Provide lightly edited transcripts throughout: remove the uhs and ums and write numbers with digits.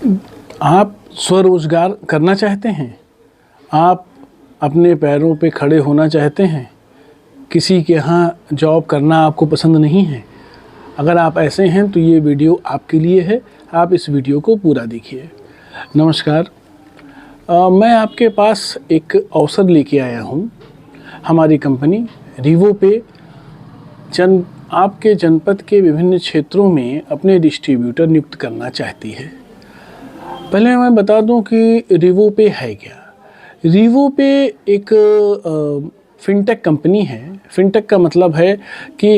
आप स्वरोजगार करना चाहते हैं, आप अपने पैरों पे खड़े होना चाहते हैं, किसी के यहाँ जॉब करना आपको पसंद नहीं है। अगर आप ऐसे हैं तो ये वीडियो आपके लिए है, आप इस वीडियो को पूरा देखिए। नमस्कार, मैं आपके पास एक अवसर लेके आया हूँ। हमारी कंपनी रिवो पे आपके जनपद के विभिन्न क्षेत्रों में अपने डिस्ट्रीब्यूटर नियुक्त करना चाहती है। पहले मैं बता दूं कि रिवो पे है क्या। रिवो पे एक फिनटेक कंपनी है। फिनटेक का मतलब है कि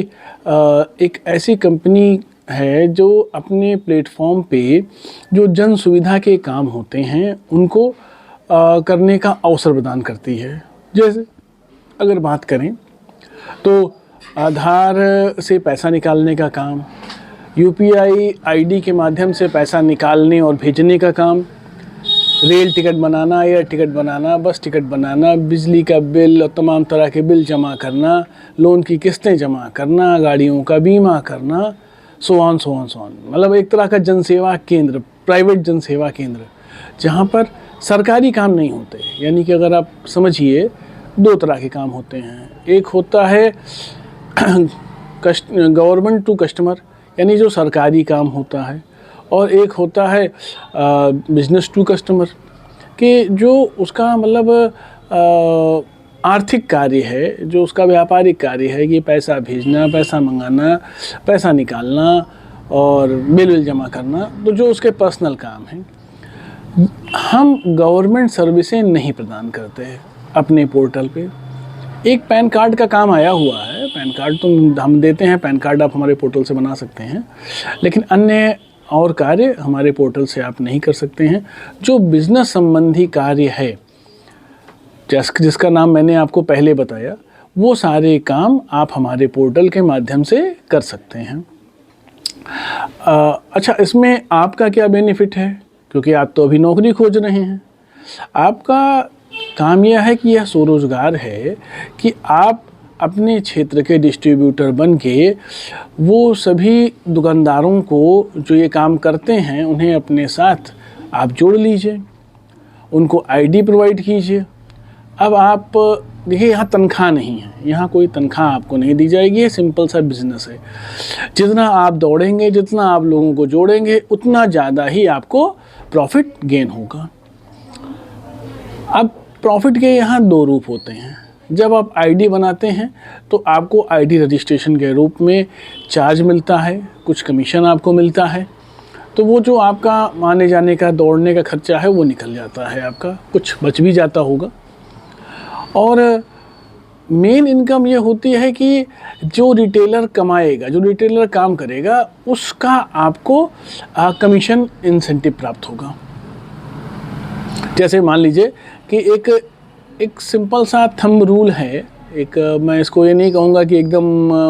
एक ऐसी कंपनी है जो अपने प्लेटफॉर्म पे जो जन सुविधा के काम होते हैं उनको करने का अवसर प्रदान करती है। जैसे अगर बात करें तो आधार से पैसा निकालने का काम, यूपीआई आईडी के माध्यम से पैसा निकालने और भेजने का काम, रेल टिकट बनाना, एयर टिकट बनाना, बस टिकट बनाना, बिजली का बिल और तमाम तरह के बिल जमा करना, लोन की किस्तें जमा करना, गाड़ियों का बीमा करना, सो ऑन। मतलब एक तरह का जनसेवा केंद्र, प्राइवेट जनसेवा केंद्र, जहाँ पर सरकारी काम नहीं होते। यानी कि अगर आप समझिए, दो तरह के काम होते हैं। एक होता है गवर्नमेंट टू कस्टमर, यानी जो सरकारी काम होता है, और एक होता है बिजनेस टू कस्टमर, कि जो उसका मतलब आर्थिक कार्य है, जो उसका व्यापारिक कार्य है कि पैसा भेजना, पैसा मंगाना, पैसा निकालना और बिल जमा करना, तो जो उसके पर्सनल काम हैं। हम गवर्नमेंट सर्विसें नहीं प्रदान करते हैं अपने पोर्टल पे। एक पैन कार्ड का काम आया हुआ है, पैन कार्ड तो हम देते हैं, पैन कार्ड आप हमारे पोर्टल से बना सकते हैं, लेकिन अन्य और कार्य हमारे पोर्टल से आप नहीं कर सकते हैं। जो बिज़नेस संबंधी कार्य है, जिसका नाम मैंने आपको पहले बताया, वो सारे काम आप हमारे पोर्टल के माध्यम से कर सकते हैं। अच्छा, इसमें आपका क्या बेनिफिट है, क्योंकि आप तो अभी नौकरी खोज रहे हैं। आपका काम यह है कि यह स्वरोजगार है कि आप अपने क्षेत्र के डिस्ट्रीब्यूटर बन के वो सभी दुकानदारों को जो ये काम करते हैं उन्हें अपने साथ आप जोड़ लीजिए, उनको आईडी प्रोवाइड कीजिए। अब आप देखिए, यहाँ तनख्वाह नहीं है, यहाँ कोई तनख्वाह आपको नहीं दी जाएगी। ये सिंपल सा बिजनेस है। जितना आप दौड़ेंगे, जितना आप लोगों को जोड़ेंगे, उतना ज़्यादा ही आपको प्रॉफिट गेन होगा। अब प्रॉफिट के यहाँ दो रूप होते हैं। जब आप आईडी बनाते हैं तो आपको आईडी रजिस्ट्रेशन के रूप में चार्ज मिलता है, कुछ कमीशन आपको मिलता है। तो वो जो आपका आने जाने का, दौड़ने का खर्चा है वो निकल जाता है, आपका कुछ बच भी जाता होगा। और मेन इनकम ये होती है कि जो रिटेलर कमाएगा, जो रिटेलर काम करेगा, उसका आपको कमीशन इंसेंटिव प्राप्त होगा। जैसे मान लीजिए कि एक सिंपल सा थंब रूल है, मैं इसको ये नहीं कहूँगा कि एकदम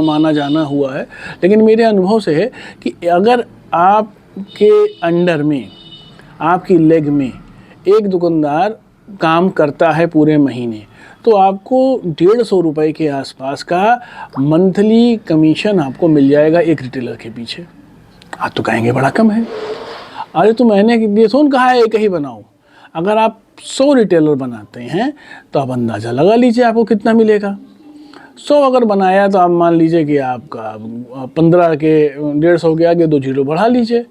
माना जाना हुआ है, लेकिन मेरे अनुभव से है कि अगर आपके अंडर में, आपकी लेग में एक दुकानदार काम करता है पूरे महीने, तो आपको 150 रुपये के आसपास का मंथली कमीशन आपको मिल जाएगा एक रिटेलर के पीछे। आप तो कहेंगे बड़ा कम है। अरे तो मैंने ये थोड़ा कहा है एक ही बनाओ। अगर आप 100 रिटेलर बनाते हैं तो आप अंदाज़ा लगा लीजिए आपको कितना मिलेगा। 100 अगर बनाया तो आप मान लीजिए कि आपका 15 के 150 के आगे 2 जीरो बढ़ा लीजिए,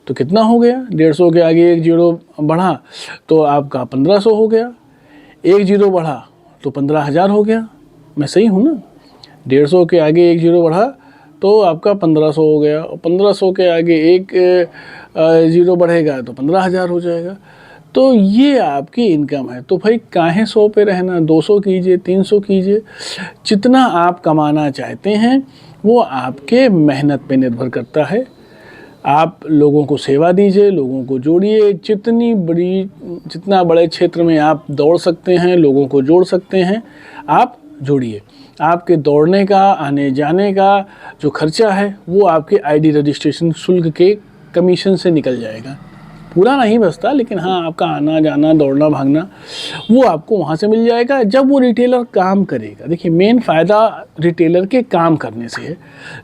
तो कितना हो गया? 150 के आगे 1 जीरो बढ़ा तो आपका 1500 हो गया। 1 जीरो बढ़ा तो 15,000 हो गया। मैं सही हूँ ना? 150 के आगे 1 जीरो बढ़ा तो आपका 1500 हो गया, और 1500 के आगे एक जीरो बढ़ेगा तो 15,000 हो जाएगा। तो ये आपकी इनकम है। तो भाई काहे 100 पे रहना, 200 कीजिए, 300 कीजिए। जितना आप कमाना चाहते हैं वो आपके मेहनत पे निर्भर करता है। आप लोगों को सेवा दीजिए, लोगों को जोड़िए। जितना बड़े क्षेत्र में आप दौड़ सकते हैं, लोगों को जोड़ सकते हैं, आप जोड़िए। आपके दौड़ने का, आने जाने का जो खर्चा है वो आपके आईडी रजिस्ट्रेशन शुल्क के कमीशन से निकल जाएगा। पूरा नहीं बचता, लेकिन हाँ, आपका आना जाना, दौड़ना भागना वो आपको वहाँ से मिल जाएगा जब वो रिटेलर काम करेगा। देखिए, मेन फ़ायदा रिटेलर के काम करने से है।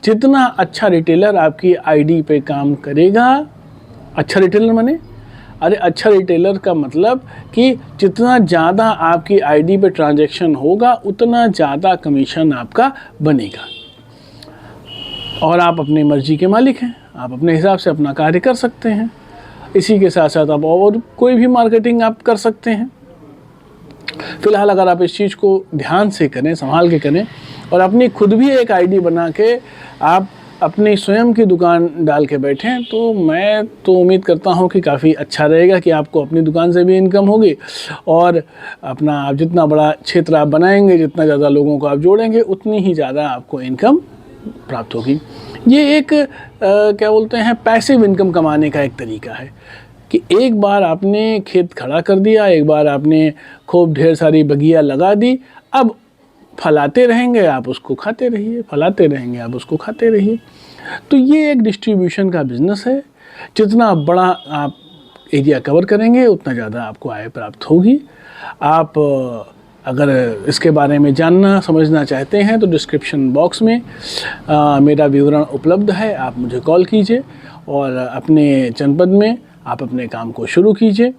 जितना अच्छा रिटेलर आपकी आईडी पे काम करेगा, अच्छा रिटेलर माने अरे अच्छा रिटेलर का मतलब कि जितना ज़्यादा आपकी आईडी पे ट्रांजैक्शन होगा उतना ज़्यादा कमीशन आपका बनेगा। और आप अपनी मर्जी के मालिक हैं, आप अपने हिसाब से अपना कार्य कर सकते हैं। इसी के साथ साथ आप और कोई भी मार्केटिंग आप कर सकते हैं। फ़िलहाल अगर आप इस चीज़ को ध्यान से करें, संभाल के करें और अपनी खुद भी एक आईडी बना के आप अपनी स्वयं की दुकान डाल के बैठें, तो मैं तो उम्मीद करता हूं कि काफ़ी अच्छा रहेगा कि आपको अपनी दुकान से भी इनकम होगी और अपना आप जितना बड़ा क्षेत्र आप बनाएंगे, जितना ज़्यादा लोगों को आप जोड़ेंगे, उतनी ही ज़्यादा आपको इनकम प्राप्त होगी। ये एक क्या बोलते हैं, पैसिव इनकम कमाने का एक तरीका है कि एक बार आपने खेत खड़ा कर दिया, एक बार आपने खूब ढेर सारी बगिया लगा दी, अब फलाते रहेंगे आप उसको खाते रहिए, फलाते रहेंगे आप उसको खाते रहिए। तो ये एक डिस्ट्रीब्यूशन का बिज़नेस है। जितना बड़ा आप एरिया कवर करेंगे उतना ज़्यादा आपको आय प्राप्त होगी। आप अगर इसके बारे में जानना समझना चाहते हैं तो डिस्क्रिप्शन बॉक्स में मेरा विवरण उपलब्ध है, आप मुझे कॉल कीजिए और अपने जनपद में आप अपने काम को शुरू कीजिए।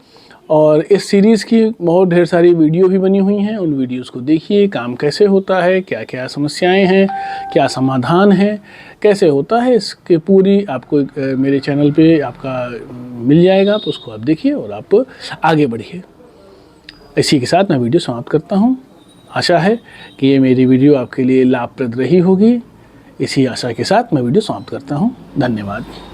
और इस सीरीज़ की बहुत ढेर सारी वीडियो भी बनी हुई हैं, उन वीडियोस को देखिए, काम कैसे होता है, क्या क्या समस्याएं हैं, क्या समाधान है, कैसे होता है, इसके पूरी आपको मेरे चैनल पे आपका मिल जाएगा। तो उसको आप देखिए और आप आगे बढ़िए। इसी के साथ मैं वीडियो समाप्त करता हूँ। आशा है कि ये मेरी वीडियो आपके लिए लाभप्रद रही होगी। इसी आशा के साथ मैं वीडियो समाप्त करता हूँ। धन्यवाद।